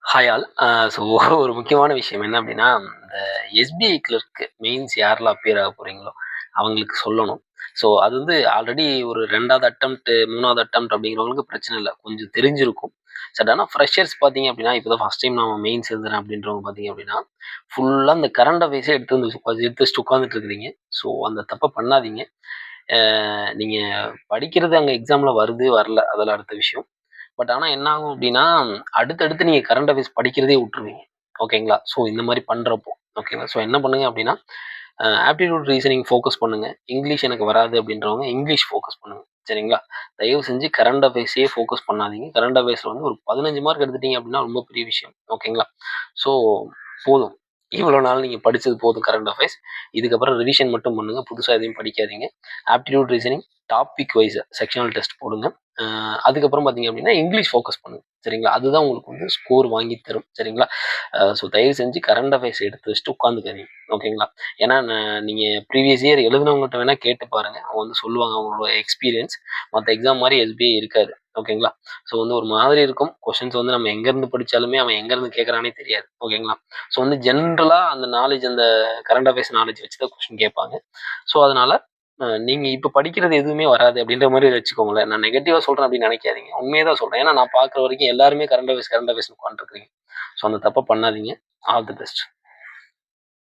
Hi all. So ஒரு முக்கியமான விஷயம் என்ன அப்படின்னா, இந்த எஸ்பிஐ கிளர்க் மெயின்ஸ் யாரெல்லாம் அப்பியர் ஆக போறீங்களோ, அவங்களுக்கு சொல்லணும். ஸோ அது வந்து ஆல்ரெடி ஒரு 2வது அட்டெம்ப்ட், 3வது அட்டெம்ப்ட் அப்படிங்கிறவங்களுக்கு பிரச்சனை இல்ல. கொஞ்சம் தெரிஞ்சிருக்கும். பட் ஆனா ஃப்ரெஷர்ஸ் பார்த்தீங்க அப்படின்னா, இப்போ தான் ஃபர்ஸ்ட் டைம் நான் மெயின்ஸ் எழுதுறேன் அப்படின்றவங்க பார்த்தீங்க அப்படின்னா, ஃபுல்லா இந்த கரண்ட் அஃபேர்ஸே எடுத்து வச்சுட்டு உட்காந்துட்டு இருக்கிறீங்க. ஸோ அந்த தப்ப பண்ணாதீங்க. அ நீங்க படிக்கிறது அங்க எக்ஸாம்ல வருது, வரல அதெல்லாம் அடுத்த விஷயம். பட் ஆனா என்ன ஆகும் அப்டின்னா, அடுத்தடுத்து நீங்க கரண்ட் அஃபேர்ஸ் படிக்கிறதே விட்டுருவீங்க. ஓகேங்களா? ஸோ இந்த மாரி பண்றப்போ, ஓகேங்களா? ஸோ என்ன பண்ணுங்க அப்டின்னா, ஆப்டிட்யூட் ரீசனிங் ஃபோக்கஸ் பண்ணுங்க. இங்கிலீஷ் எனக்கு வராது அப்டின்றவங்க இங்கிலீஷ் ஃபோக்கஸ் பண்ணுங்க. சரிங்களா? தயவு செஞ்சு கரண்ட் அஃபேர்ஸயே ஃபோக்கஸ் பண்ணாதீங்க. கரண்ட் அஃபேர்ஸ்ல வந்து ஒரு 15 மார்க் எடுத்துட்டீங்க அப்டின்னா ரொம்ப பெரிய விஷயம். ஓகேங்களா? ஸோ போதும். இவ்வளோ நாள் நீங்க படிச்சது போதும் கரண்ட் அஃபேர்ஸ். இதுக்கப்புறம் ரிவிஷன் மட்டும் பண்ணுங்க. புதுசா எதையும் படிக்காதீங்க. Aptitude reasoning topic wise sectional test போடுங்க. அ அதுக்கப்புறம் பார்த்தீங்க அப்படின்னா, இங்கிலீஷ் ஃபோக்கஸ் பண்ணுங்க. சரிங்களா? அதுதான் உங்களுக்கு வந்து ஸ்கோர் வாங்கி தரும். சரிங்களா? ஸோ தயவு செஞ்சு கரண்ட் அஃபேர்ஸ் எடுத்து வச்சுட்டு உட்காந்துக்காதீங்க. ஓகேங்களா? ஏன்னா நீங்க ப்ரீவியஸ் இயர் எழுதினவங்ககிட்ட வேணா கேட்டு பாருங்க. அவங்க வந்து சொல்லுவாங்க அவங்களோட எக்ஸ்பீரியன்ஸ். மத்த எக்ஸாம் மாரி எஸ்பிஐ இருக்காது. ஓகேங்களா? ஸோ வந்து ஒரு மாதிரி இருக்கும். கொஸ்டின்ஸ் வந்து நம்ம எங்கேருந்து படிச்சாலுமே அவன் எங்கேருந்து கேட்கறான்னே தெரியாது. ஓகேங்களா? ஸோ வந்து ஜென்ரலா அந்த நாலேட்ஜ் அந்த கரண்ட் அஃபேர்ஸ் நாலேட்ஜ் வச்சு தான் கொஸ்டின் கேட்பாங்க. ஸோ அதனால நீங்க இப்ப படிக்கிறது எதுவுமே வராது அப்படின்ற மாரி வச்சுக்கோங்களேன். நான் நெகட்டிவா சொல்றேன் அப்படின்னு நெனைக்காதீங்க. உண்மைய தான் சொல்றேன். ஏன்னா நான் பார்க்குற வரைக்கும் எல்லாருமே கரண்ட் அஃபேர்ஸ்ன்னு உட்காந்துருக்கிறீங்க. ஸோ அந்த தப்ப பண்ணாதீங்க. All the best.